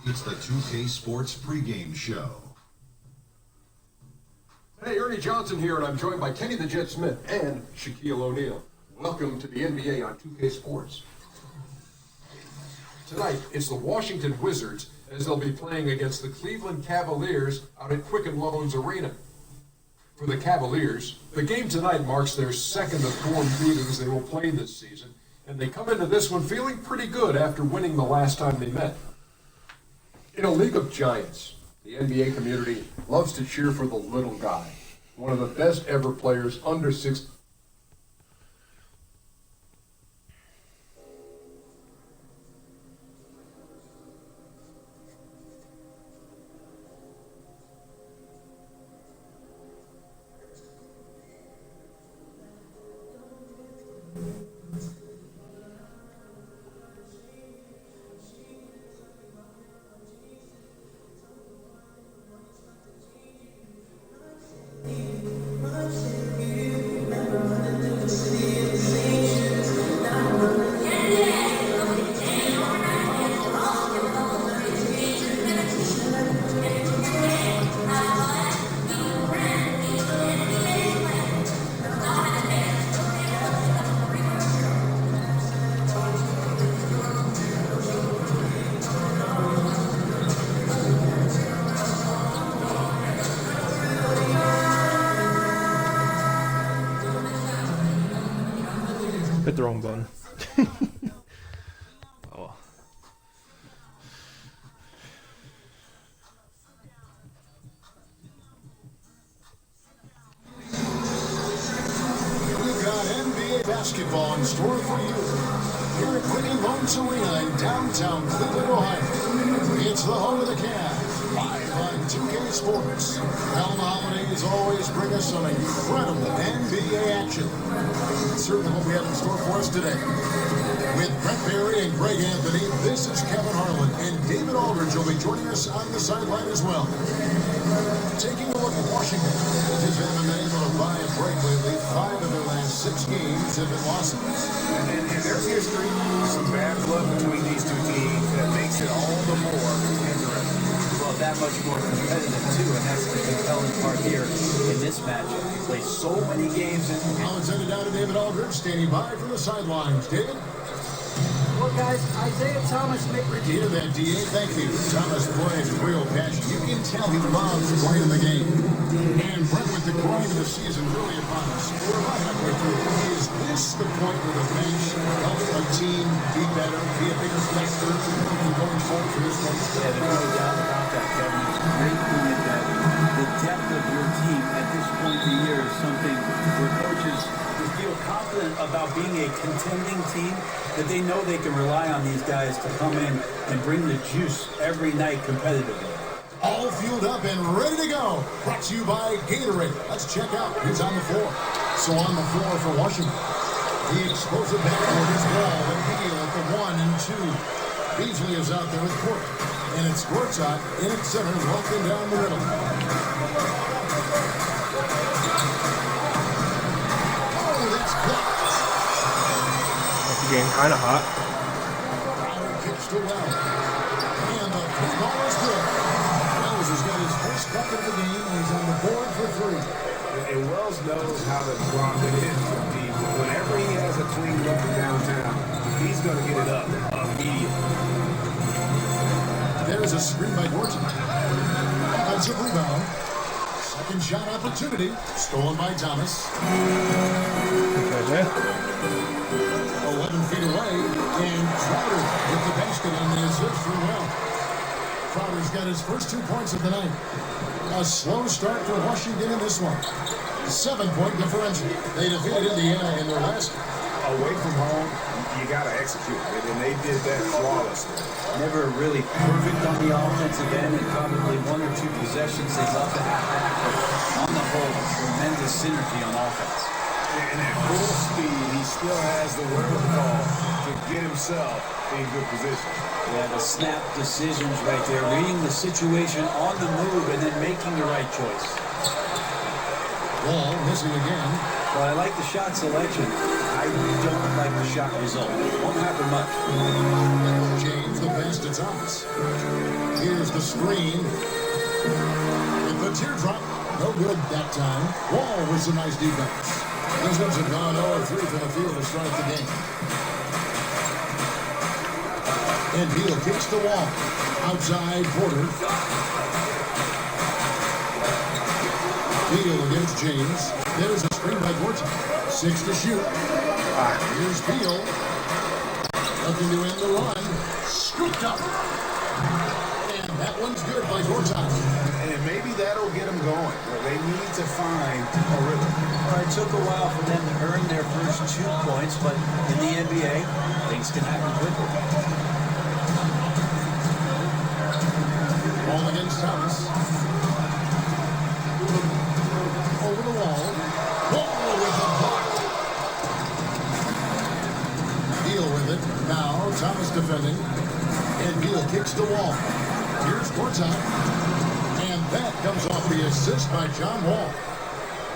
It's the 2K Sports pregame show. Hey, Ernie Johnson here, and I'm joined by Kenny the Jet Smith and Shaquille O'Neal. Welcome to the NBA on 2K Sports. Tonight, it's the Washington Wizards as they'll be playing against the Cleveland Cavaliers out at Quicken Loans Arena. For the Cavaliers, the game tonight marks their second of 4 meetings they will play this season, and they come into this one feeling pretty good after winning the last time they met. In a league of giants, the NBA community loves to cheer for the little guy, one of the best ever players under 6. Hit the wrong button. Oh. We've got NBA basketball in store for you here at Quicken Loans Arena in downtown Cleveland, Ohio. It's the home of the Cavs, live on 2K Sports. Hell, the holidays always bring us some incredible NBA action. Certainly what we have in store for us today. With Brett Berry and Greg Anthony, this is Kevin Harlan, and David Aldridge will be joining us on the sideline as well. Taking a look at Washington, they just haven't been able to buy a break lately. 5 of their last 6 games have been losses. And there's history, some bad blood between these two teams that makes it all the more interesting. Well, that much more competitive too, and that's the compelling part here in this matchup. They play so many games. Now it's headed down to David Aldridge, standing by from the sidelines. David? Well, guys, Isaiah Thomas may Hear that, DA? Thank you. Thomas plays with real passion. You can tell he loves playing the game. And Brett, with the grind of the season really upon us, we're about halfway through. Is this the point where the bench helps a team be better, be a bigger factor going forward for this one? Yeah, there's no doubt about that, Kevin. It's a great point that the depth of your team at this point of the year is something where coaches feel confident about being a contending team, that they know they can rely on these guys to come in and bring the juice every night competitively. All fueled up and ready to go. Brought to you by Gatorade. Let's check out who's on the floor. So on the floor for Washington, the explosive backcourt is Wall and Beal at the 1 and 2. Beasley is out there with Court. And it's Gortat in at center, walking down the middle. Oh, that's blocked. It's getting kind of hot. Crowder kicks to Wells. And the free ball is good. Wells has got his first bucket of the game, and he's on the board for 3. And Wells knows how to drop it in from deep. Whenever he has a clean look from downtown, he's going to get it up immediately. There's a screen by Gortat. Offensive rebound. Second shot opportunity. Stolen by Thomas. Okay, 11 feet away. And Crowder with the basket on the assist for Well. Crowder's got his first 2 points of the night. A slow start for Washington in this one. 7-point differential. They defeated Indiana in their last. Away from home, you got to execute it, and they did that flawlessly. Never really perfect on the offensive end, and probably 1 or 2 possessions they love to have back, but on the whole, tremendous synergy on offense. And at full speed, he still has the wherewithal to get himself in good position. Yeah, the snap decisions right there, reading the situation on the move and then making the right choice. Wall missing again. Well, I like the shot selection. I don't like the shot result. It won't happen much. James the pass to Thomas. Here's the screen. With the teardrop. No good that time. Wall was a nice defense. Wizards have gone 0-3 from the field to start the game. And Beal kicks the wall. Outside Porter. Beal against James. There's a screen by Gorton. 6 to shoot. Here's Beal. Looking to end the run. Scooped up. And that one's good by Gorton. And maybe that'll get them going. They need to find a rhythm. Well, it took a while for them to earn their first 2 points, but in the NBA, things can happen quickly. Ball against Thomas. Over the wall. Wall with a block. Beal with it. Now Thomas defending. And Beal kicks the wall. Here's Gortat. And that comes off the assist by John Wall.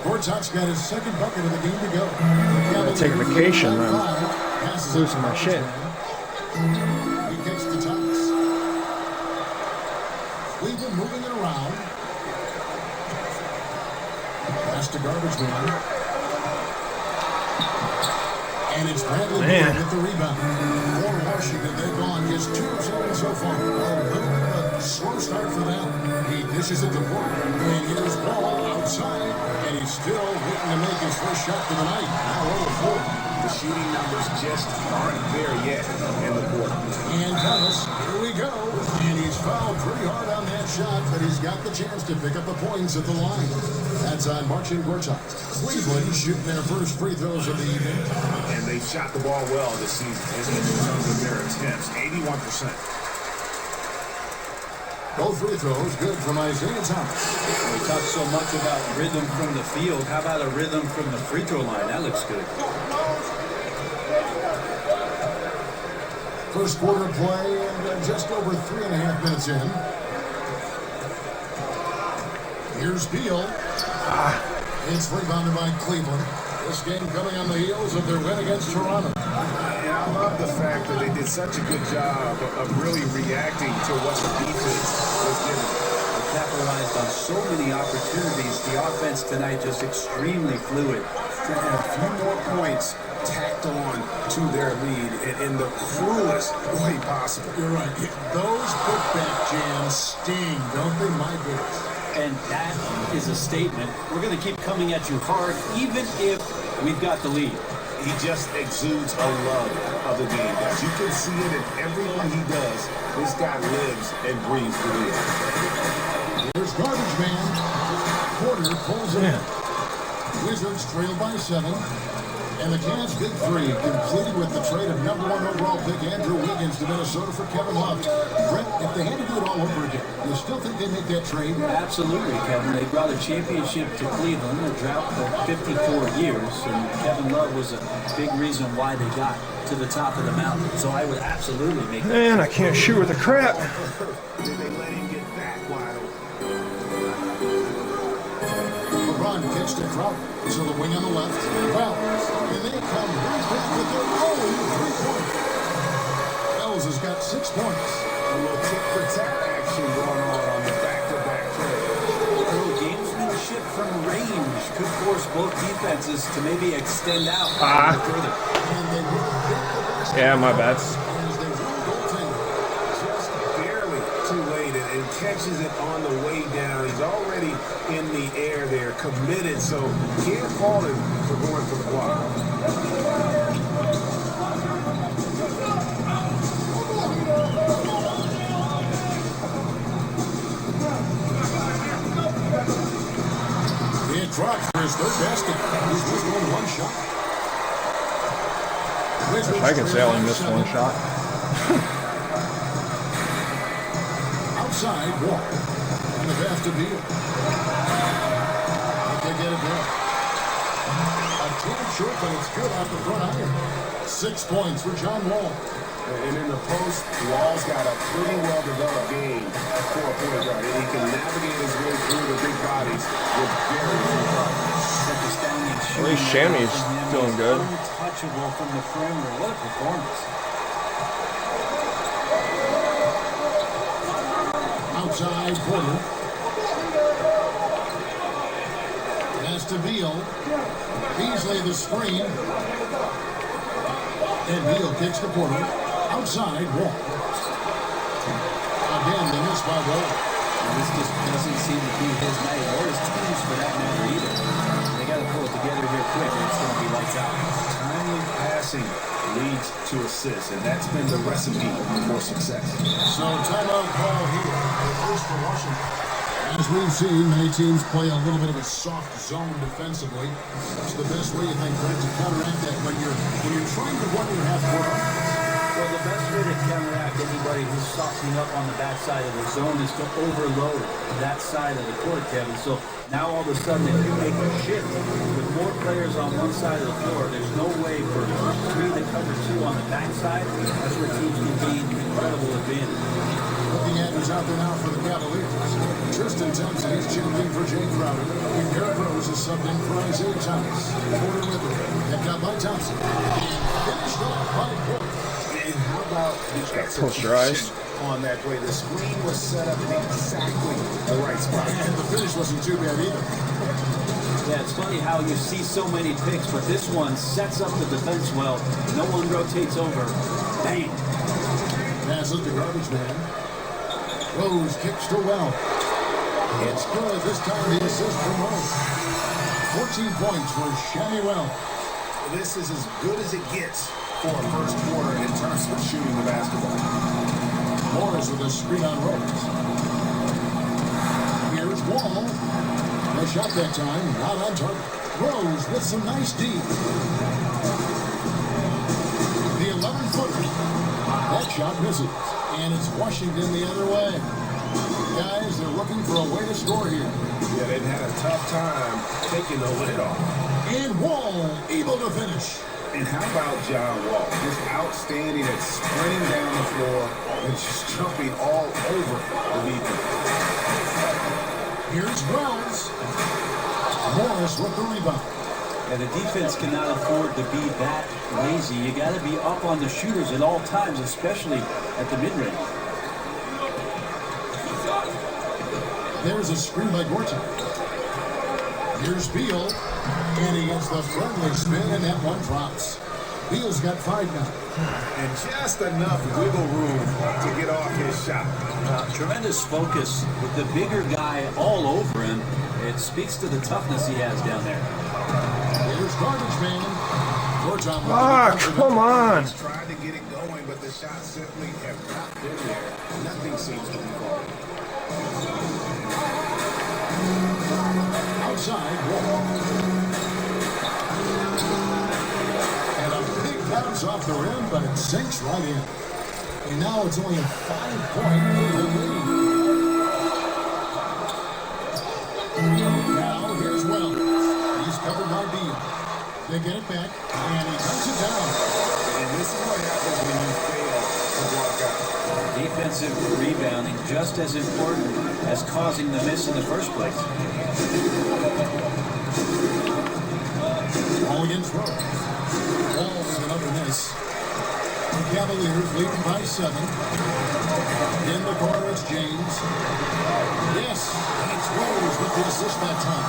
Gortat's got his second bucket of the game to go. I'm gonna take a vacation. I'm losing my shit. He kicks to Thomas. Cleveland moving it around. Pass to garbage man. And it's Bradley Beal with the rebound. For Washington, they've gone just 2 of 7 so far. A little bit of a slow start for them. He dishes it to Porter. And here's Ball outside. And he's still waiting to make his first shot for the night. Now 0-4. The shooting numbers just aren't there yet in the quarter. And Thomas, here we go. And he's fouled pretty hard on that shot, but he's got the chance to pick up the points at the line. That's on Marcin Gortat. Cleveland shooting their first free throws of the evening. And they've shot the ball well this season in terms of their attempts. 81%. Both free throws good from Isaiah Thomas. We talked so much about rhythm from the field. How about a rhythm from the free throw line? That looks good. First quarter play and just over 3.5 minutes in. Here's Beal. It's rebounded by Cleveland. This game coming on the heels of their win against Toronto. And I love the fact that they did such a good job of really reacting to what the defense was giving. They capitalized on so many opportunities. The offense tonight just extremely fluid. And a few more points tacked on to their lead in the cruelest way possible. You're right. Those putback jams sting, don't they, my goodness? And that is a statement. We're going to keep coming at you hard, even if we've got the lead. He just exudes a love of the game. As you can see it in everything he does, this guy lives and breathes the league. Here's garbage man. Porter pulls it in. Wizards trail by 7. And the Cavs' big three completed with the trade of #1 overall pick Andrew Wiggins to Minnesota for Kevin Love. Brett, if they had to do it all over again, you still think they make that trade? Absolutely, Kevin. They brought a championship to Cleveland, a drought for 54 years, and Kevin Love was a big reason why they got to the top of the mountain. So I would absolutely make that. Man, I can't shoot with a crap. Did they let him get back wide open? LeBron kicks to Crowder to the wing on the left. Wells, and they come right back with their own three-pointer. Wells has got 6 points. A little tit-for-tat action going on the back-to-back trade. A little gamesmanship from range could force both defenses to maybe extend out further. And they will get the best Yeah, my bad. as they run goaltender. Just barely too late and catches it on the way down. He's already in the air there, committed, so can't fault him for going for the block. He dropped for his third basket. He's just won 1 shot. Wizards I can say I trail only by missed 7. 1 shot. Outside, Wall. And the pass to Beal. They get it done. A tad short, but it's good off the front iron. 6 points for John Wall. And in the post, Wall's got a pretty well-developed game for a point guard. And he can navigate his way through the big bodies with very few problems. At least Shammy's doing good. Untouchable from the perimeter. What a performance. outside Porter. Pass to Beal. Beasley the screen. And Beal kicks to Porter. Outside Wall. Again, the miss by Wall. This just doesn't seem to be his night, or his team's for that matter either. They got to pull it together here quick, or it's going to be lights out. Timely passing leads to assists, and that's been the recipe for success. So timeout call here. First for Washington. As we've seen, many teams play a little bit of a soft zone defensively. What's the best way you think, Greg, to counteract that when you're trying to run your half court offense? Well, the best way to counteract anybody who's softening up on the backside of the zone is to overload that side of the court, Kevin. So now all of a sudden, if you make a shift with more players on one side of the floor, there's no way for 3 to cover 2 on the backside. That's where teams can gain incredible advantage. Looking at who's out there now for the Cavaliers. Tristan Thompson is chipping in for Jay Crowder. And Derrick Rose is subbed in for Isaiah Thomas. Porter with it. Kept out by Thompson. And finished off by Porter. And how about the Close your eyes. execution on that play? The screen was set up in exactly the right spot. And the finish wasn't too bad either. Yeah, it's funny how you see so many picks, but this one sets up the defense well. No one rotates over. Bang! Passes to garbage man. Rose kicks to Well. It's good. This time the assist from Rose. 14 points for Shammy Well. This is as good as it gets for a first quarter in terms of shooting the basketball. Morris with a screen on Rose. Here's Wall. No shot that time. Not on target. Rose with some nice D. The 11-footer. That shot misses. And it's Washington the other way. Guys, they're looking for a way to score here. Yeah, they've had a tough time taking the lid off. And Wall able to finish. And how about John Wall? Just outstanding at sprinting down the floor and just jumping all over the defense. Here's Wells. Morris with the rebound. And the defense cannot afford to be that lazy. You got to be up on the shooters at all times, especially at the mid-range. There's a screen by Gorton. Here's Beal. And he gets the friendly spin, and that one drops. Beal's got 5 now. And just enough wiggle room to get off his shot. Tremendous focus with the bigger guy all over him. It speaks to the toughness he has down there. Here's garbage man. Gorton. Come on. He's tried to get it going, but the shots simply have not been there. Nothing seems to be going. Outside, Wall. And a big bounce off the rim, but it sinks right in. And now it's only a 5-point lead. Now here's Wells. He's covered by Beal. They get it back, and he cuts it down. And this is what happens when you fail to block out. Defensive rebounding just as important as causing the miss in the first place. All against Rose. Wall with another miss. The Cavaliers leading by 7. In the corner, it's James. Yes, it's Rose with the assist that time.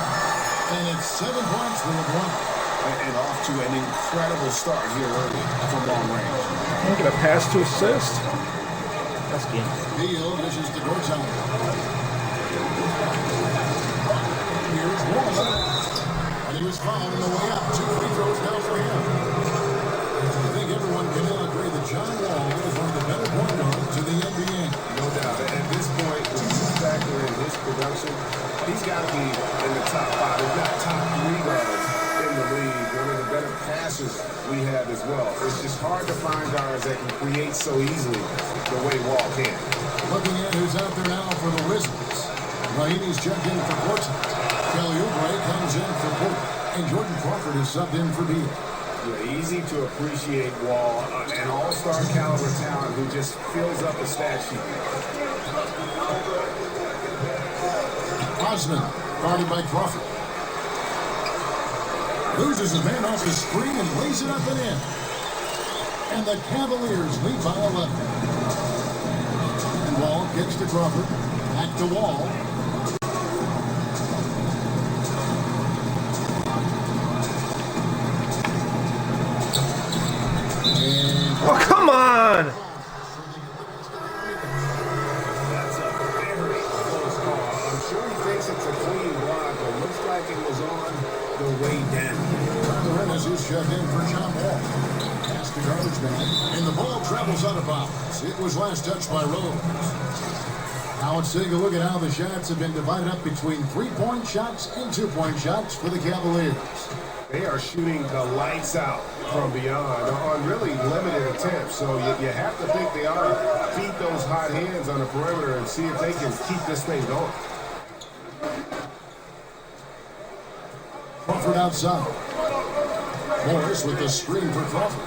And it's 7 points for LeBron. And off to an incredible start here early from long range. Look at a pass to assist. That's game. Beal dishes to Gorton. Here's Wall. And he was fouled on the way up. 2 free throws now for him. I think everyone can now agree that John Wall is one of the better point guards in the NBA. No doubt. At this point, when you factor in his production, he's got to be in the top 5. He's got top 3 guards in the league. One of the better passes we have as well. It's just hard to find guards that can create so easily the way Wall can. Looking at who's out there now for the Wizards. Raheem's checked in for Gorton. Kelly Oubre comes in for Porter. And Jordan Crawford is subbed in for Beal. Yeah, easy to appreciate Wall, an all-star caliber talent who just fills up a stat sheet. Osman, guarded by Crawford. Loses a man off the screen and lays it up and in. And the Cavaliers lead by 11. And Wall kicks to Crawford. Back the wall. Oh, come on! That's a very close call. I'm sure he thinks it's a clean block, but looks like it was on the way down. Lorenz is checked in for John Wall. Pass to garbage man, and the ball travels out of bounds. It was last touched by Rose. Now let's take a look at how the shots have been divided up between 3-point shots and 2-point shots for the Cavaliers. They are shooting the lights out from beyond on really limited attempts. So you have to think they ought to feed those hot hands on the perimeter and see if they can keep this thing going. Crawford outside. Morris with the screen for Crawford.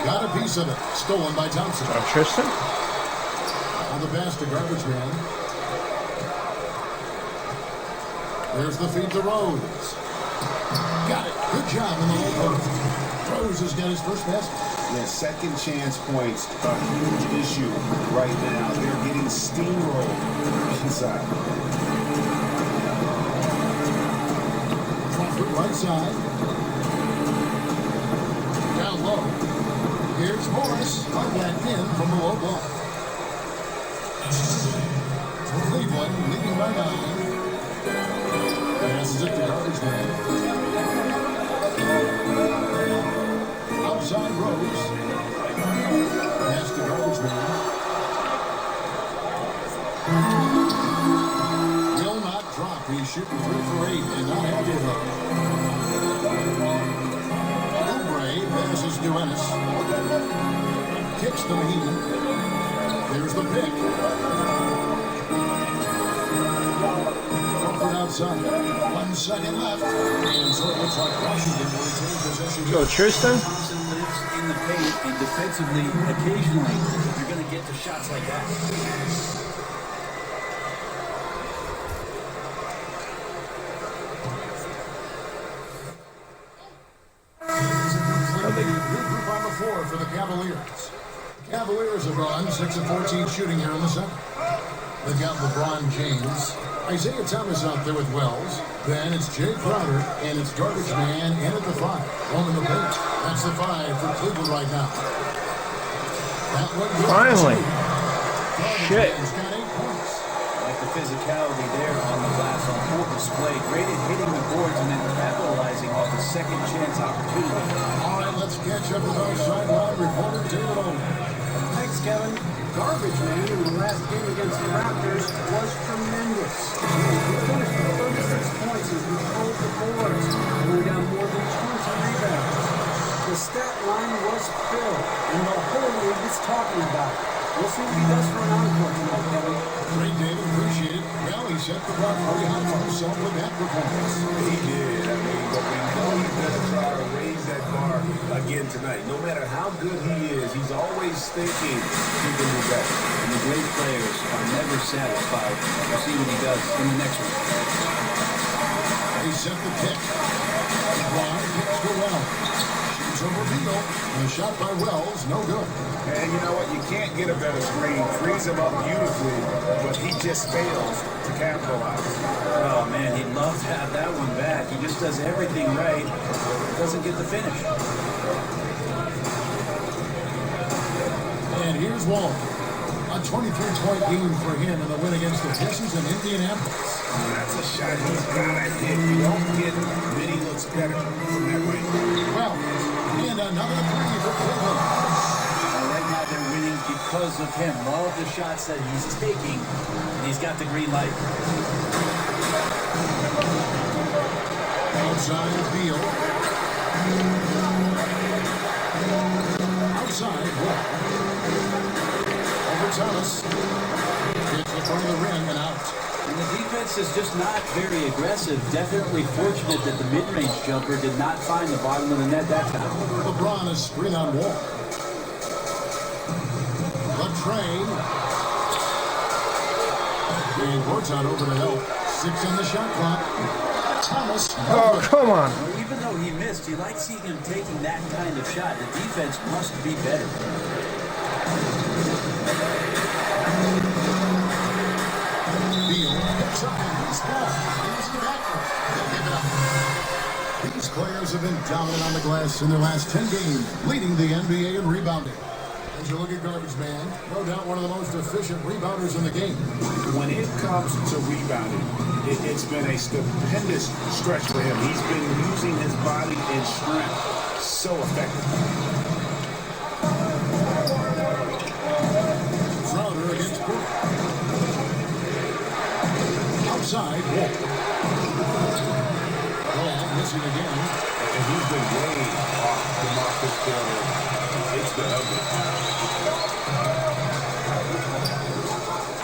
Got a piece of it. Stolen by Thompson. Tristan? On the pass to garbage man. There's the feed to Rose. Got it. Good job in the low post. Rose has got his first basket. Yeah, second chance points, a huge issue right now. They're getting steamrolled inside. Crawford right side. Down low. Here's Morris. On that in from the low block. Cleveland leading by 9. Passes it to garbage man. Outside Rose. Pass to garbage man. Will not drop. He's shooting 3 for 8 and not happy about it. Oubre passes to Ennis. Kicks to Maheen. There's the pick. Outside. 1 second left. And so it looks like Washington will retain possession. Go, Tristan. Thompson lives in the paint, and defensively, occasionally, you're going to get to shots like that. Regroup on the floor for the Cavaliers. Cavaliers have gone 6 of 14 shooting here in the second. They've got LeBron James. Isaiah Thomas out there with Wells. Then it's Jay Crowder, and it's garbage man in at the 5. One in the paint. That's the 5 for Cleveland right now. That one Finally. Shit. He's got 8 points. Like the physicality there on the glass on full display. Great at hitting the boards and then capitalizing off the second chance opportunity. All right, let's catch up with our sideline reporter, David Owen. Thanks, Kevin. Garbage man in the last game against the Raptors was tremendous. He finished with 36 points as we controlled the boards, and we got more than 20 rebounds. The stat line was filled, and the whole league is talking about it. We'll see what he does for an encore tonight, Kevin. Great, David. Appreciate it. Well, he set the bar pretty high for himself with that performance. He did. I mean, but we know he's going to try to raise that bar again tonight. No matter how good he is, he's always thinking he can do better. And the great players are never satisfied. We'll see what he does in the next one. He set the kick. LeBron kicks to Wells. Shoots over Beal. And a shot by Wells, no good. And you know what? You can't get a better screen. Frees him up beautifully, but he just fails to capitalize. Oh, man, he'd love to have that one back. He just does everything right. Doesn't get the finish. And here's Wall. A 23-point game for him in the win against the Pistons in Indianapolis. That's a shot he's got to hit. You don't get many looks better from that range. Well, and another 3 for Cleveland. Right now they're winning because of him. All of the shots that he's taking, and he's got the green light. Outside Beal. Outside Wall. Over Thomas. Gets the front of the rim and out. And the defense is just not very aggressive. Definitely fortunate that the mid-range jumper did not find the bottom of the net that time. LeBron is screen on Wall. The train. And Gortat over to help. 6 on the shot clock. Thomas. Oh, come on. Well, even though he missed, you like seeing him taking that kind of shot. The defense must be better. Cavaliers have been dominant on the glass in their last 10 games, leading the NBA in rebounding. As you look at Garbage Man, no doubt one of the most efficient rebounders in the game. When it comes to rebounding, it's been a stupendous stretch for him. He's been using his body and strength so effectively. Crowder against Brook. Outside, Wall missing again. And he's been way off the mark this quarter. It's been ugly.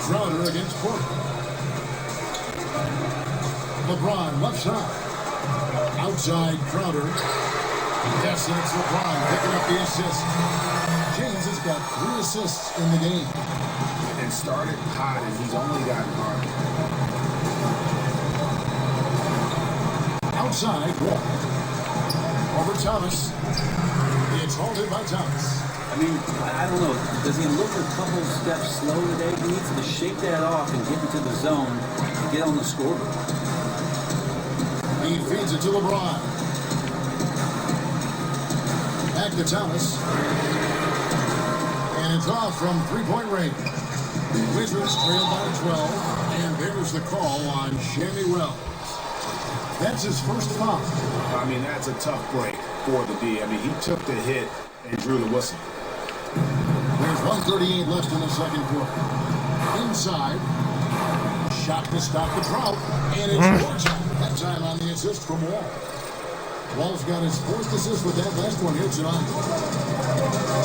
Crowder against Brook. LeBron left side. Outside Crowder. Yes, and it's LeBron picking up the assist. James has got 3 assists in the game. And started hot, and he's only gotten harder. Outside, Wall. Over Thomas. It's halted by Thomas. I mean, I don't know. Does he look a couple steps slow today? He needs to shake that off and get into the zone and get on the scoreboard. He feeds it to LeBron. Back to Thomas. And it's off from three-point range. Wizards trail by 12. And there's the call on Shammy Wells. That's his first foul. I mean, that's a tough break for the D. I mean, he took the hit and drew the whistle. There's 1:38 left in the second quarter. Inside. Shot to stop the drought. And it's Georgia. That time on the assist from Wall. Wall's got his 4th assist with that last one here tonight.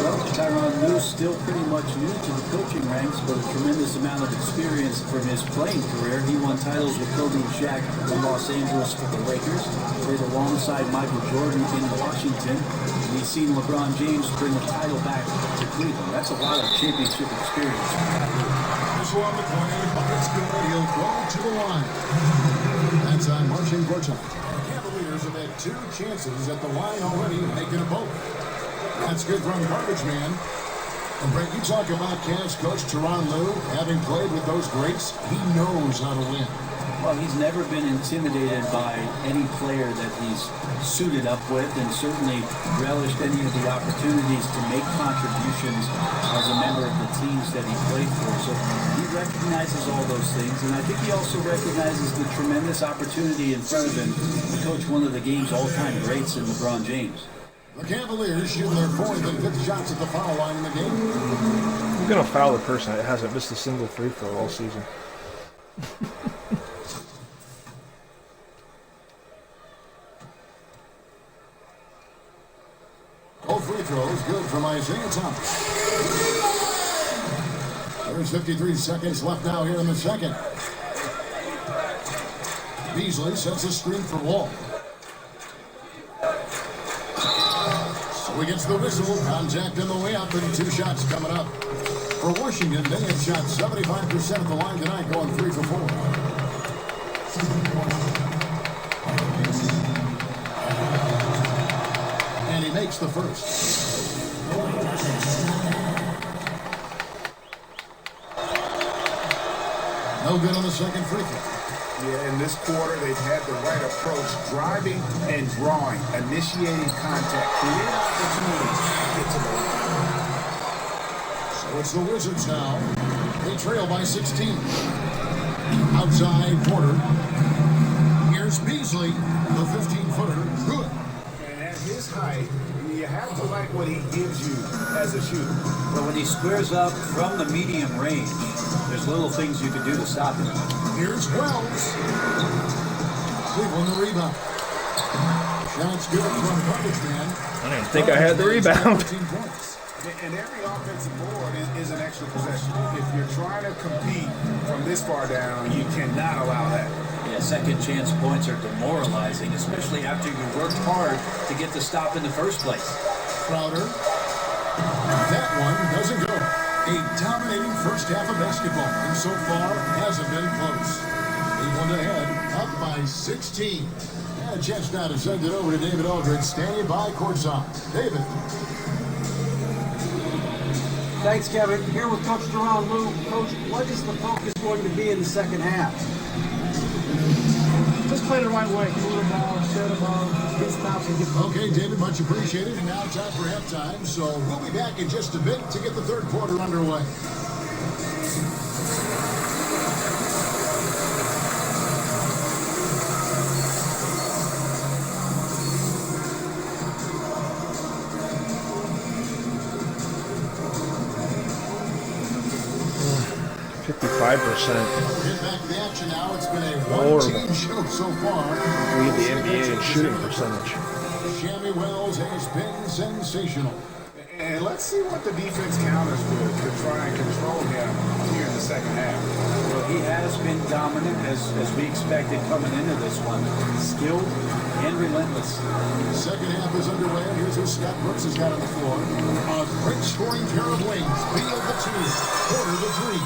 Well, Tyronn Lue's still pretty much new to the coaching ranks, but a tremendous amount of experience from his playing career. He won titles with Kobe and Shaq in Los Angeles for the Lakers, played alongside Michael Jordan in Washington, and he's seen LeBron James bring the title back to Cleveland. That's a lot of championship experience. This one on the corner, the bucket's good. He'll go to the line. That's on Marcin Gortat. Cavaliers have had 2 chances at the line already, making a both. That's good from Garbage Man. And Brent, you talk about Cavs coach Tyronn Lue, having played with those greats, he knows how to win. Well, he's never been intimidated by any player that he's suited up with, and certainly relished any of the opportunities to make contributions as a member of the teams that he played for. So he recognizes all those things, and I think he also recognizes the tremendous opportunity in front of him to coach one of the game's all-time greats in LeBron James. The Cavaliers shooting their 4th and 5th shots at the foul line in the game. I'm going to foul the person that hasn't missed a single free throw all season. Both free throws good from Isaiah Thomas. There's 53 seconds left now here in the second. Beasley sets a screen for Wall. So he gets the whistle. Contact on the way up, and 2 shots coming up. For Washington, they have shot 75% at the line tonight, going 3 for 4. And he makes the first. No good on the second free throw. Yeah, in this quarter, they've had the right approach, driving and drawing, initiating contact, creating opportunities. Get to the line. So it's the Wizards now. They trail by 16. Outside Porter. Here's Beasley, the 15-footer. Good. And at his height, you have to like what he gives you as a shooter. But when he squares up from the medium range, there's little things you can do to stop him. Here's Wells. Cleveland the rebound. Shots good from Garbage Man. I didn't think I had the rebound. 14 points. And every offensive board is an extra possession. If you're trying to compete from this far down, you cannot allow that. Yeah, second chance points are demoralizing, especially after you worked hard to get the stop in the first place. Crowder. That one doesn't go. A dominating first half of basketball, and so far hasn't been close. Cleveland ahead, up by 16. And a chance now to send it over to David Aldridge, standing by courtside. David. Thanks, Kevin. Here with Coach Tyronn Lue. Coach, what is the focus going to be in the second half? Just play the right way. Move the ball, share the ball, get stops, and get. Okay, David, much appreciated. And now time for halftime. So we'll be back in just a bit to get the third quarter underway. 55%. Get back to the action now. It's been a Horrible. one-team show so far. Lead the NBA in shooting percentage. Shammy Wells has been sensational. And let's see what the defense counters to try and control him here in the second half. Well, he has been dominant as we expected coming into this one. Skilled and relentless. Second half is underway, and here's what Scott Brooks has got on the floor. A great scoring pair of wings. Beal the two, Porter the three.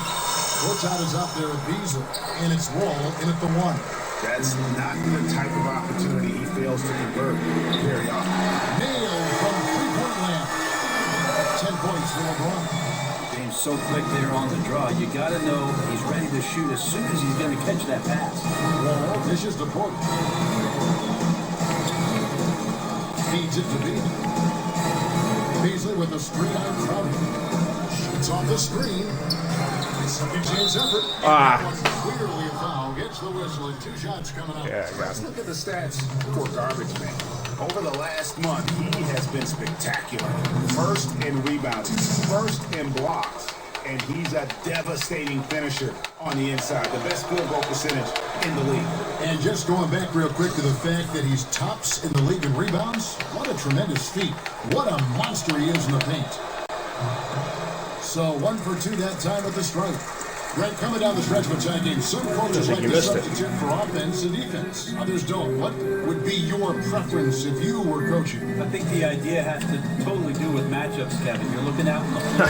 Courtside is out there at Beasley, and it's Wall in at the one. That's not the type of opportunity he fails to convert very often. Nailed from three-point land. 10 points for LeBron. Game's so quick there on the draw. You got to know he's ready to shoot as soon as he's going to catch that pass. Wall dishes to Porter. Feeds it to Beasley. Beasley with a screen on Crowder. Shoots off the screen. Second chance effort. Clearly a foul. Gets the whistle and 2 shots coming up. Yeah, I got Let's him. look at the stats for Garbage Man. Over the last month, he has been spectacular. First in rebounding, first in blocks, and he's a devastating finisher on the inside. The best field goal percentage in the league. And just going back real quick to the fact that he's tops in the league in rebounds, what a tremendous feat. What a monster he is in the paint. So 1 for 2 that time with the strike. Greg, coming down the stretch of a tie game, some coaches like to substitute for offense and defense. Others don't. What would be your preference if you were coaching? I think the idea has to totally do with matchups, Kevin. You're looking out on the floor.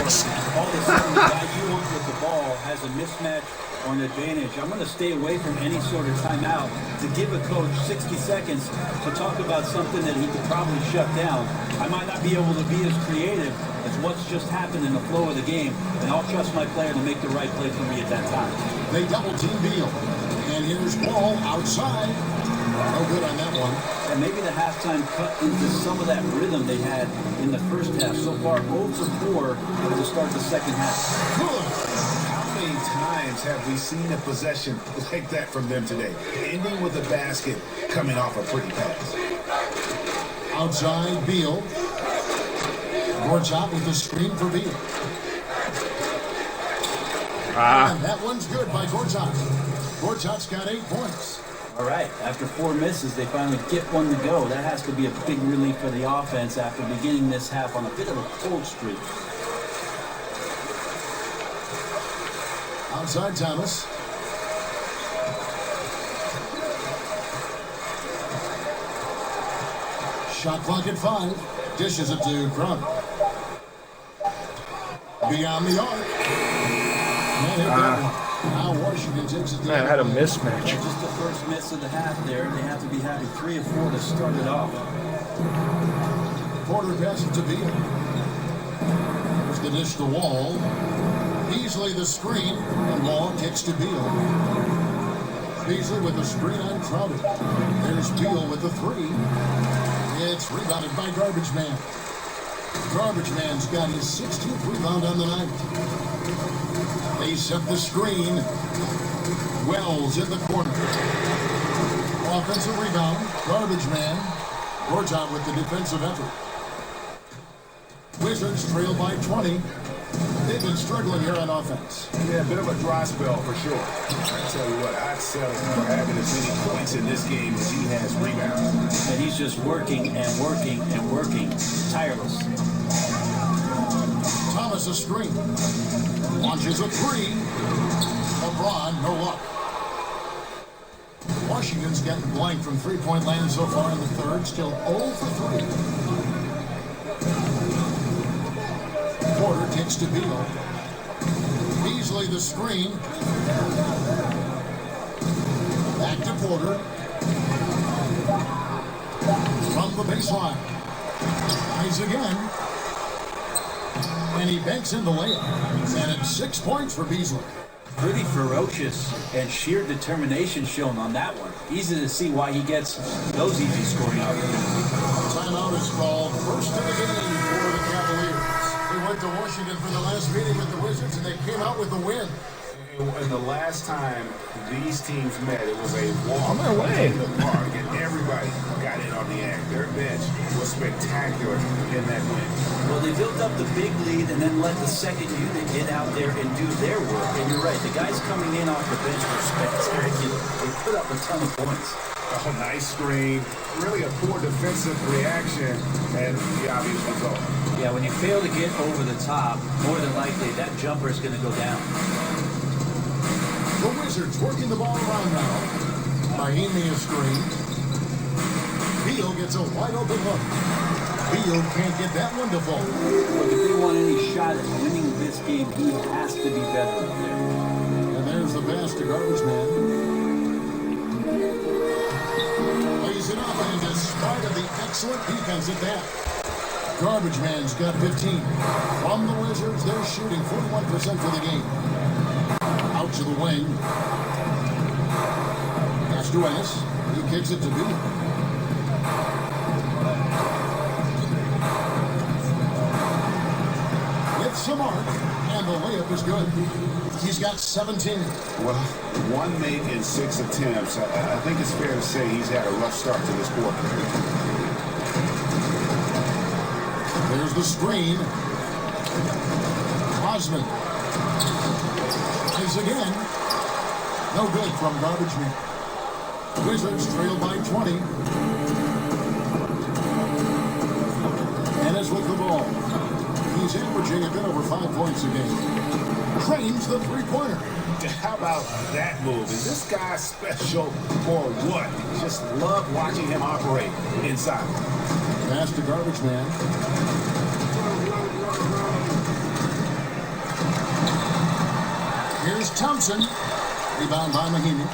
All of a sudden, the guy you want with the ball has a mismatch or an advantage. I'm going to stay away from any sort of timeout to give a coach 60 seconds to talk about something that he could probably shut down. I might not be able to be as creative as what's just happened in the flow of the game, and I'll trust my player to make the right play for me at that time. They double team Beal. And here's Wall outside. No good on that one. And maybe the halftime cut into some of that rhythm they had in the first half. So far, 0 for 4 to start the second half. Good. How many times have we seen a possession like that from them today? Ending with a basket, coming off a pretty pass. Outside Beal. Gorchop with the screen for Beal. And that one's good by Gorchop. Gorchop's got 8 points. All right, after 4 misses, they finally get one to go. That has to be a big relief for the offense after beginning this half on a bit of a cold streak. Outside Thomas. Shot clock at 5. Dishes it to Crowder. Beyond the arc. Man, hit that one. Now Washington takes it. Man, I had a mismatch. Just the first miss of the half there. They have to be having 3 or 4 to start it off. Porter passes to Beal. There's the dish to Wall. Beasley the screen, and Wall kicks to Beal. Beasley with the screen on Crowder. There's Beal with the 3. It's rebounded by Garbage Man. Garbage Man's got his 16th rebound on the night. They set the screen. Wells in the corner. Offensive rebound. Garbage Man. Gorchop with the defensive effort. Wizards trail by 20. They've been struggling here on offense. Yeah, a bit of a dry spell for sure. I tell you what, I'd settle for having as many points in this game as he has rebounds. And he's just working and working and working, tireless. Thomas a screen. Launches a 3. LeBron, no luck. Washington's getting blank from three-point land so far in the third. Still 0 for 3. Porter kicks to Beal. Beasley the screen. Back to Porter. From the baseline. Tries again. And he banks in the layup. And it's 6 points for Beasley. Pretty ferocious and sheer determination shown on that one. Easy to see why he gets those easy scoring opportunities. Timeout is called. First of the game for the Cavaliers. They went to Washington for the last meeting with the Wizards, and they came out with the win. And the last time these teams met, it was a walk On their way. in the park, and everybody got in on the act. Their bench was spectacular in that win. Well, they built up the big lead and then let the second unit get out there and do their work. And you're right, the guys coming in off the bench were spectacular. They put up a ton of points. Oh, nice screen. Really a poor defensive reaction, and the obvious result. Yeah, when you fail to get over the top, more than likely that jumper is going to go down. The Wizards working the ball around now. Miami is screen. Beal gets a wide open look. Beal can't get that one to fall. Look, if they want any shot at winning this game, he has to be better up there. And there's the pass to Garbage Man. Lays it up, and despite of the excellent defense at that, Garbage Man's got 15. From the Wizards, they're shooting 41% for the game. Out to the wing. Pass to Ennis. He kicks it to Beal. With some arc, and the layup is good. He's got 17. Well, 1 make in 6 attempts. I think it's fair to say he's had a rough start to this quarter. There's the screen. Osman. Plays again. No good from Garbage Man. Wizards trail by 20. Ennis with the ball. He's averaging a bit over 5 points a game. Trains the three-pointer. How about that move? Is this guy special or what? Just love watching him operate inside. Pass to Garbage Man. Here's Thompson. Rebound by Mahimi.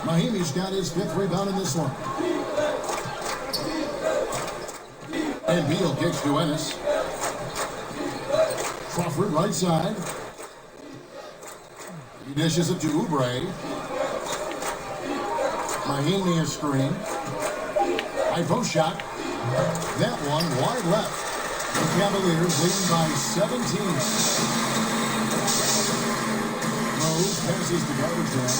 Mahimi's got his 5th rebound in this one. And Beal kicks to Ennis. Crawford right side. He dishes it to Oubre. Mahimi is screen. High post shot. That one wide left. The Cavaliers leading by 17. Rose passes the Garbage Man.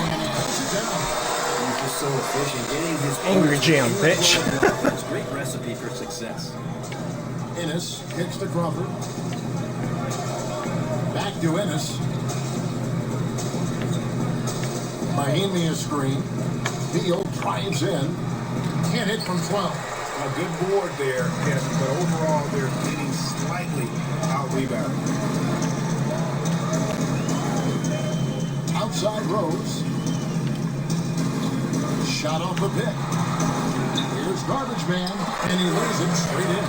And he puts it down. He's just so efficient. Getting his Angry Jam, bitch. It's a great recipe for success. Ennis kicks to Crawford. Back to Ennis. Mahimi is screen. Beal drives in. Can't hit from 12. A good board there, Kevin, but overall they're getting slightly out-rebounded. Outside Rose. Shot off the pick. Here's Garbage Man, and he lays it straight in.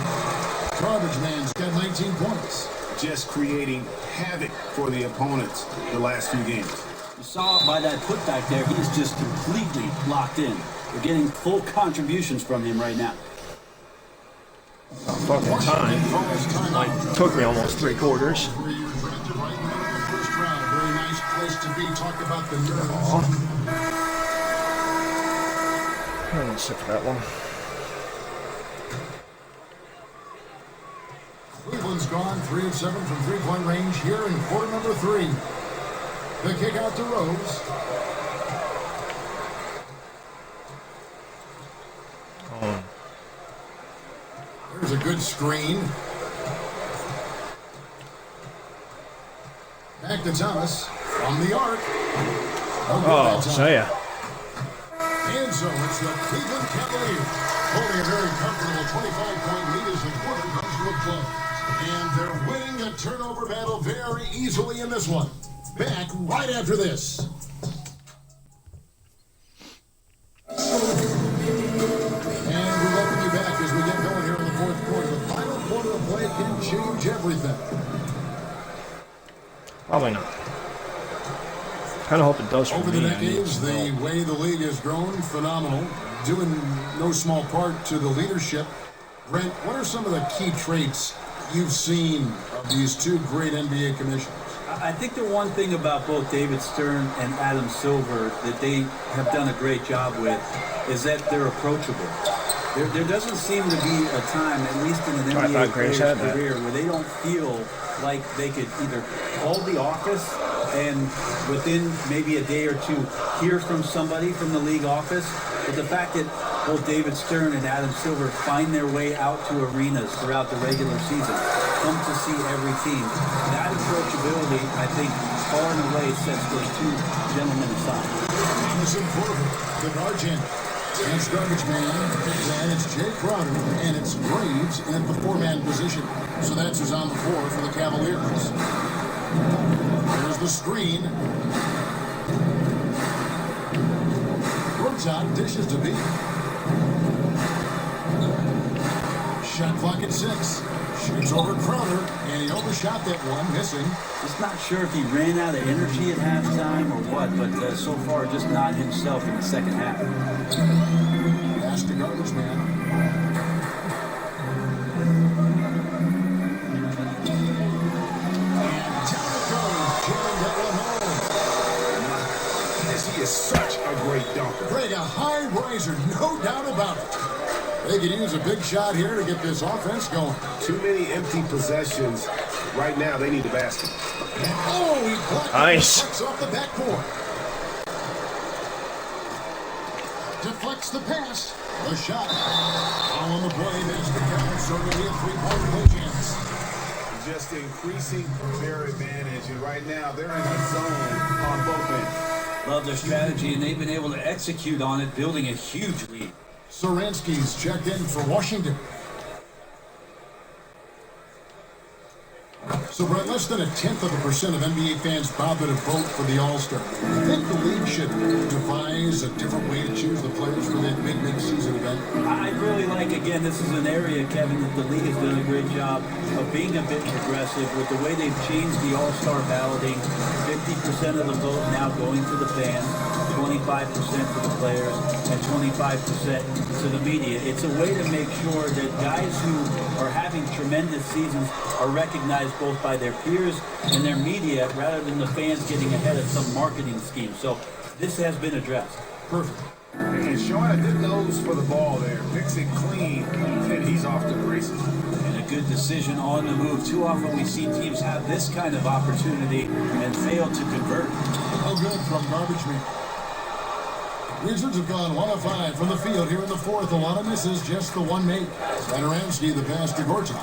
Garbage Man's got 19 points. Just creating havoc for the opponents the last few games. You saw it by that putback there. He's just completely locked in. We're getting full contributions from him right now. Fucking time. Like, took me almost 3 quarters. Where you were drafted right in the middle of the first round. Very nice place to be. Talk about the nerves. I'm gonna sit for that one. Cleveland's gone 3 of 7 from three-point range here in quarter number 3. The kick out to Rose. There's a good screen. Back to Thomas from the arc. Oh, so yeah. And so it's the Cleveland Cavaliers holding a very comfortable 25-point lead as the quarter comes to a close. And they're winning a turnover battle very easily in this one. Back right after this. And we welcome you back as we get going here in the fourth quarter. The final quarter of play can change everything. Probably not. Kind of hope it does for Over me. the decades, the way the league has grown, phenomenal. Due in no small part to the leadership. Brent, what are some of the key traits you've seen of these two great NBA commissioners? I think the one thing about both David Stern and Adam Silver that they have done a great job with is that they're approachable. There doesn't seem to be a time, at least in an NBA player's career, where they don't feel like they could either call the office and within maybe a day or two hear from somebody from the league office. But the fact that both David Stern and Adam Silver find their way out to arenas throughout the regular season, come to see every team, that approachability, I think, far and away sets those two gentlemen aside. Anderson forward, the guardian. It's garbage man, and it's Jay Crowder, and it's Graves in the four-man position. So that's who's on the floor for the Cavaliers. There's the screen. Brookside dishes to beat. Shot clock at 6. Shoots over Crowder, and he overshot that one, missing. Just not sure if he ran out of energy at halftime or what, but so far just not himself in the second half. Pass to garbage man. And down it goes. Jalen that one home. Yes, he is such a great dunker. Greg, a high riser, no doubt about it. They could use a big shot here to get this offense going. Too many empty possessions. Right now, they need the basket. And, oh, he blocked Nice. it off the backboard. Deflects the pass. The shot. All on the play. That's the count. So it'll be a three-point play chance. Just increasing their advantage. And right now, they're in the zone on both ends. Love their strategy, and they've been able to execute on it, building a huge lead. Saransky's checked in for Washington. So, Brett, less than 0.1% of NBA fans bother to vote for the All-Star. I think the league should devise a different way to choose the players for that mid-season event. I really like, again, this is an area, Kevin, that the league has done a great job of being a bit progressive with the way they've changed the All-Star balloting. 50% of the vote now going to the fans, 25% for the players, and 25% to the media. It's a way to make sure that guys who are having tremendous seasons are recognized both by their peers and their media rather than the fans getting ahead of some marketing scheme. So this has been addressed. Perfect. And showing a good nose for the ball there. Picks it clean, and he's off to the races. And a good decision on the move. Too often we see teams have this kind of opportunity and fail to convert. No good from garbage man. Wizards have gone 1 of 5 from the field here in the fourth. A lot of misses, just the one made. Satoransky, the pass to Gortat.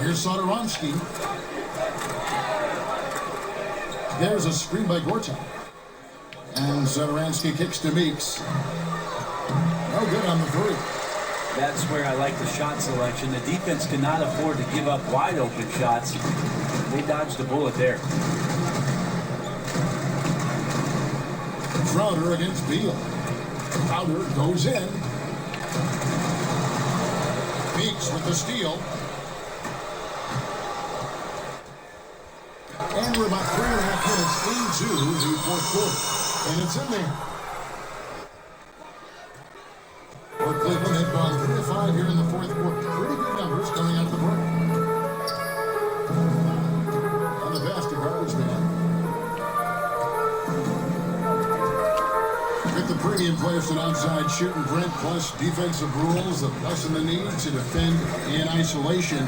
Here's Satoransky. There's a screen by Gortat. And Satoransky kicks to Meeks. No good on the three. That's where I like the shot selection. The defense cannot afford to give up wide open shots. They dodged the bullet there. Crowder against Beal. Crowder goes in. Meeks with the steal. And we're about 3.5 minutes into the fourth quarter. And it's in there. Or Cleveland had gone 3 of 5 here in the fourth quarter. Pretty good numbers coming out of the break. And the pass to garbage man. With the premium players and outside shooting, Brent, plus defensive rules that lessen the need to defend in isolation.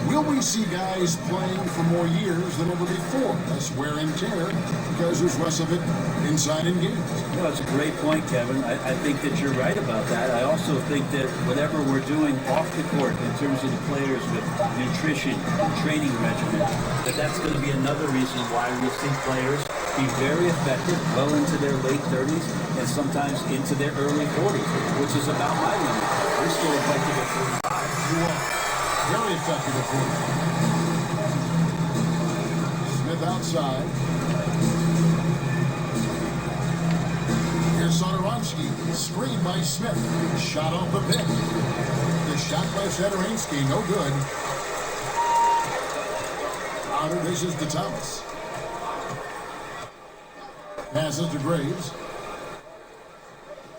Will we see guys playing for more years than ever before? Less wear and tear because there's less of it inside in games. Well, that's a great point, Kevin. I think that you're right about that. I also think that whatever we're doing off the court in terms of the players with nutrition, training regimen, that's going to be another reason why we see players be very effective well into their late 30s and sometimes into their early 40s, which is about my limit. We're still effective at 45. You are very effective at 45. Smith outside. Here's Satoransky, screened by Smith. Shot off the pick. The shot by Satoransky, no good. Outer dishes to Thomas. Passes to Graves.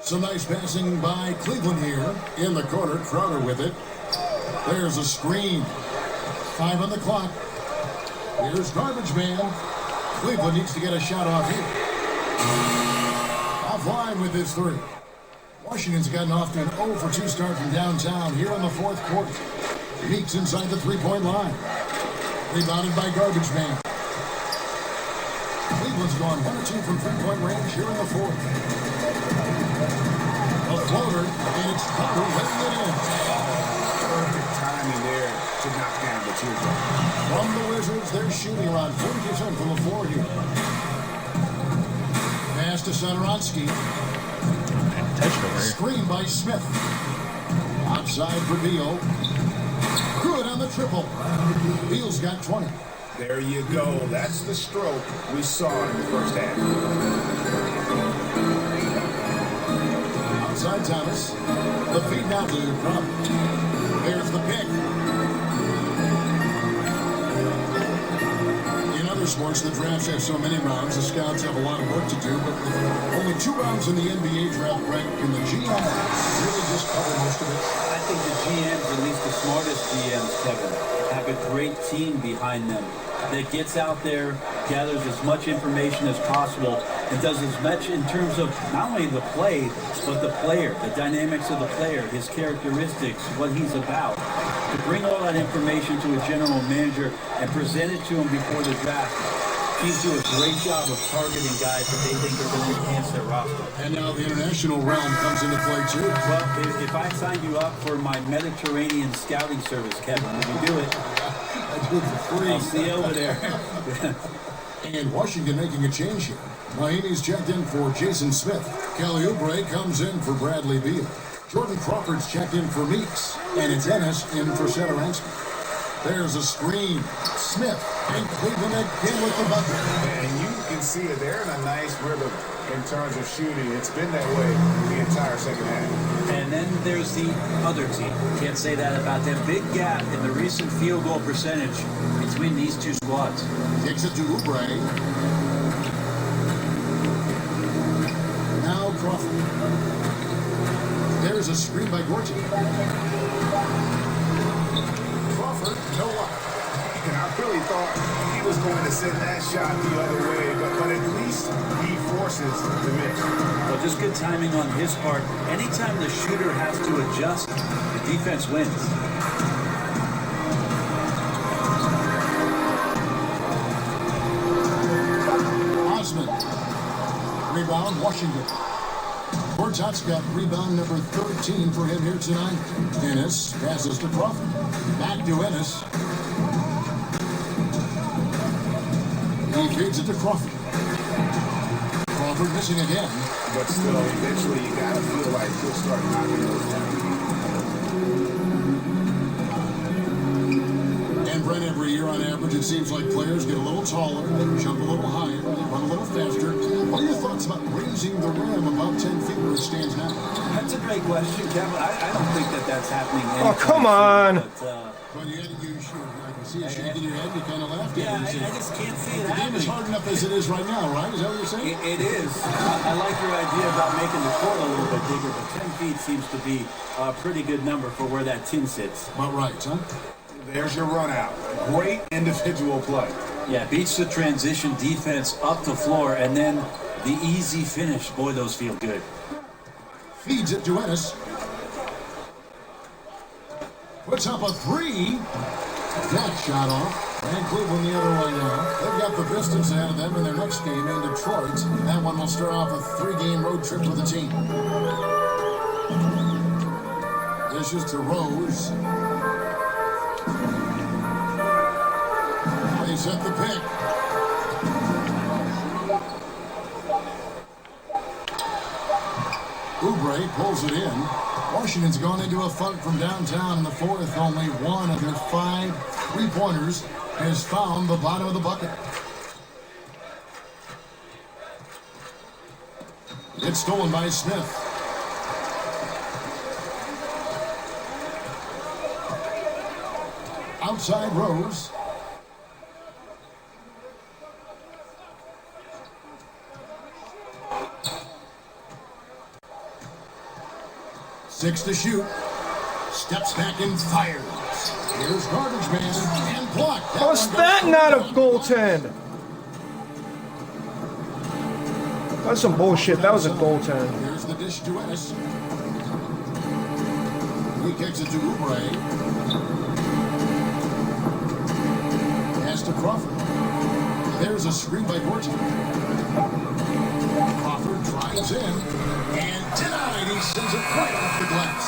Some nice passing by Cleveland here in the corner. Crowder with it. There's a screen. 5 on the clock. Here's Garbage Man. Cleveland needs to get a shot off here. Offline with his 3. Washington's gotten off to an 0 for 2 start from downtown here in the 4th quarter. Meeks inside the 3-point line. Rebounded by Garbage Man. Cleveland's gone 1 of 2 from 3-point range here in the 4th. A floater, and it's Carter letting it in. Perfect timing there to knock down the teardrop. From the Wizards, they're shooting around 40% from the floor here. Pass to Satoransky. Screen by Smith. Outside for Beal. Good on the triple. Beal's got 20. There you go. That's the stroke we saw in the first half. Outside Thomas. The feed now to Crump. There's the pick. In other sports, the drafts have so many rounds, the scouts have a lot of work to do, but with only 2 rounds in the NBA draft, Greg, can the GMs really just cover most of it? I think the GMs, at least the smartest GMs, Kevin, have a great team behind them that gets out there, gathers as much information as possible, and does as much in terms of not only the play, but the player, the dynamics of the player, his characteristics, what he's about. To bring all that information to a general manager and present it to him before the draft, teams do a great job of targeting guys that they think are going to enhance their roster. And now the international realm comes into play too. Well, if I signed you up for my Mediterranean scouting service, Kevin, would you do it? I do it for free. I'll see you over there. And Washington making a change here. Miami's checked in for Jason Smith. Kelly Oubre comes in for Bradley Beal. Jordan Crawford's checked in for Meeks. And it's Ennis in for Satoransky. There's a screen. Smith and Cleveland again with the bucket. And you can see it. They're in a nice rhythm in terms of shooting. It's been that way the entire second half. And then there's the other team. Can't say that about them. Big gap in the recent field goal percentage between these two squads. Kicks it to Oubre. Now Crawford. There's a screen by Gorty. Crawford, no luck. And I really thought he was going to send that shot the other way, but at least he forces the miss. Well, just good timing on his part. Anytime the shooter has to adjust, the defense wins. Osman. Rebound, Washington. Gortat's got rebound number 13 for him here tonight. Ennis passes to Crawford. Back to Ennis. He feeds it to Crawford. Crawford missing again. But still, eventually you got to feel like he'll start knocking those down. And Brent, every year on average, it seems like players get a little taller, jump a little higher, run a little faster. What are your thoughts about raising the rim above 10 feet where it stands now? That's a great question, Kevin. I don't think that's happening. Oh, come on. Well, you can see you shaking your head, you kind of laughed Yeah, at it. I just can't see it The game is happening. hard enough as it is right now, right? Is that what you're saying? It is. I like your idea about making the court a little bit bigger, but 10 feet seems to be a pretty good number for where that tin sits. About right, huh? There's your run out. Great individual play. Yeah, beats the transition defense up the floor, and then the easy finish. Boy, those feel good. Feeds it to Ennis. Puts up a 3. That shot off. And Cleveland the other way now. They've got the Pistons ahead of them in their next game in Detroit. That one will start off a 3-game road trip for the team. Dishes to Rose. They set the pick. Oubre pulls it in. Washington's gone into a funk from downtown in the 4th. Only one of their 5 3-pointers has found the bottom of the bucket. It's stolen by Smith. Outside Rose. Six to shoot. Steps back and fires. Here's garbage man and blocked. How's that not a goaltend? That's some bullshit. That was a goaltend. Here's the dish to Ennis. He kicks it to Oubre. Pass to Crawford. There's a screen by Gorton. Crawford drives in and denied. He sends it right off the glass.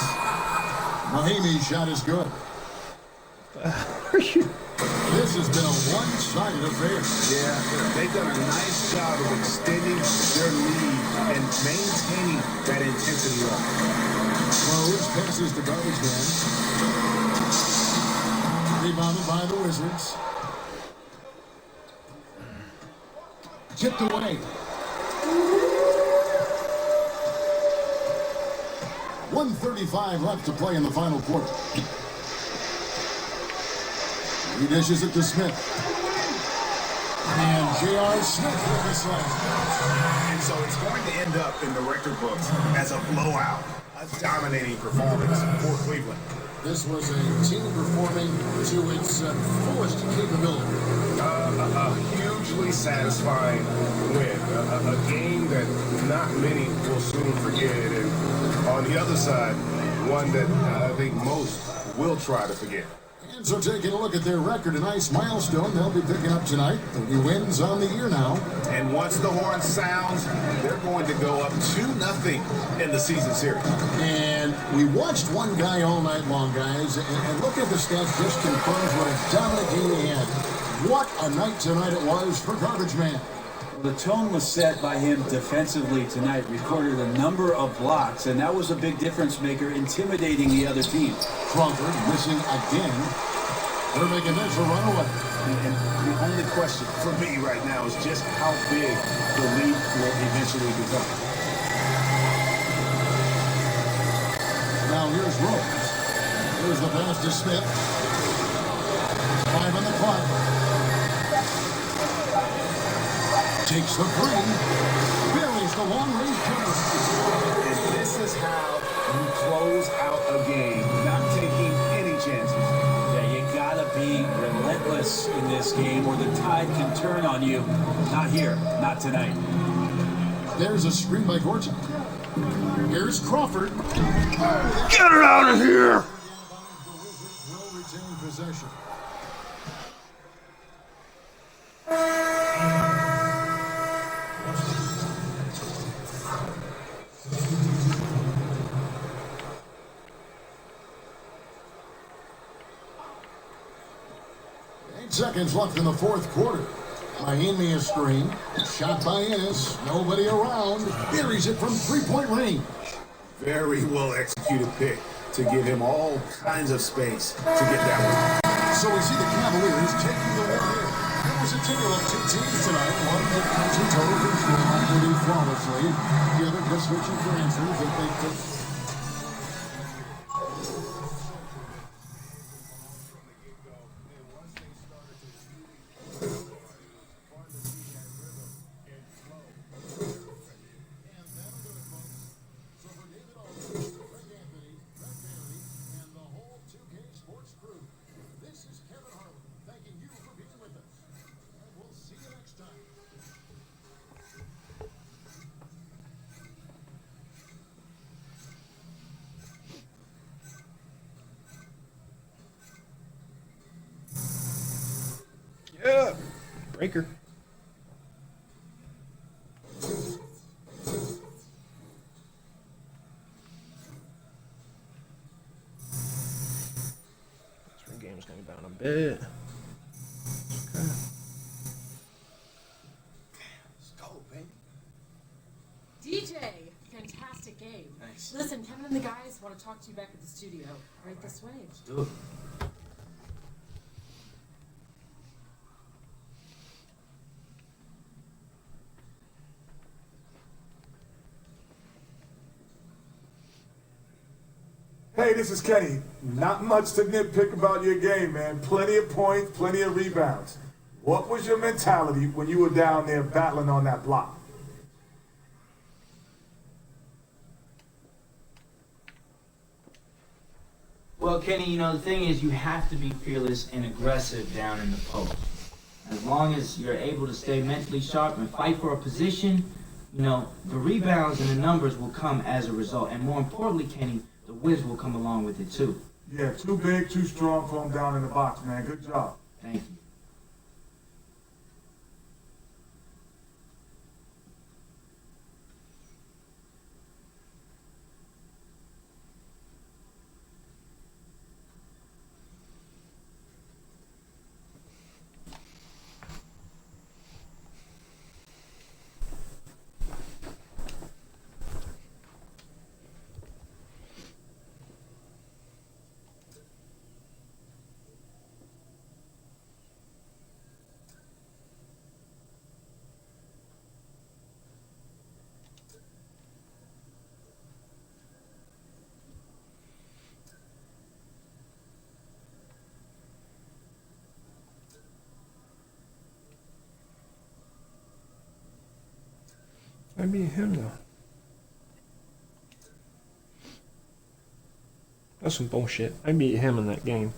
Mahimi's shot is good. This has been a one-sided affair. Yeah, they've done a nice job of extending their lead and maintaining that intensity level. Rose passes to garbage man. Rebounded by the Wizards. Tipped away. 1:35 left to play in the final quarter. He dishes it to Smith. And J.R. Smith with the slam. And so it's going to end up in the record books as a blowout, a dominating performance for Cleveland. This was a team performing to its fullest capability. A hugely satisfying win. A game that not many will soon forget. And on the other side, one that I think most will try to forget. And so taking a look at their record, a nice milestone they'll be picking up tonight. 30 wins on the year now. And once the horn sounds, they're going to go up 2-0 in the season series. And we watched one guy all night long, guys, and look at the stats, just confirms what a dominant game he had. What a night tonight it was for Garbage Man. The tone was set by him defensively tonight, recorded a number of blocks, and that was a big difference maker, intimidating the other team. Crawford missing again. They're making this a runaway. And the only question for me right now is just how big the lead will eventually become. Now here's Rose. Here's the pass to Smith. 5 on the clock. Takes the three. Buries the long-range cover. And this is how you close out a game, not taking any chances. Yeah, you gotta be relentless in this game or the tide can turn on you. Not here, not tonight. There's a screen by Gorton. Here's Crawford. Get it out of here! The Wizards will retain possession. Seconds left in the fourth quarter. Miami is screen. Shot by Ennis. Nobody around. Buries it from three-point range. Very well executed pick to give him all kinds of space to get that one. So we see the Cavaliers taking the win here. It was a tale of two teams tonight. One that comes in total control, leading flawlessly. The other just searching for answers that they could. Yeah. Breaker. This game's going down a bit. Okay. Let's go, baby. DJ, fantastic game. Thanks. Listen, Kevin and the guys want to talk to you back at the studio. Right this way. Let's do it. Hey, this is Kenny. Not much to nitpick about your game, man. Plenty of points, plenty of rebounds. What was your mentality when you were down there battling on that block? Well, Kenny, you know, the thing is you have to be fearless and aggressive down in the post. As long as you're able to stay mentally sharp and fight for a position, you know, the rebounds and the numbers will come as a result. And more importantly, Kenny, the wins will come along with it too. Yeah, too big, too strong for him down in the box, man. Good job. Thank you. I beat him though. That's some bullshit. I beat him in that game.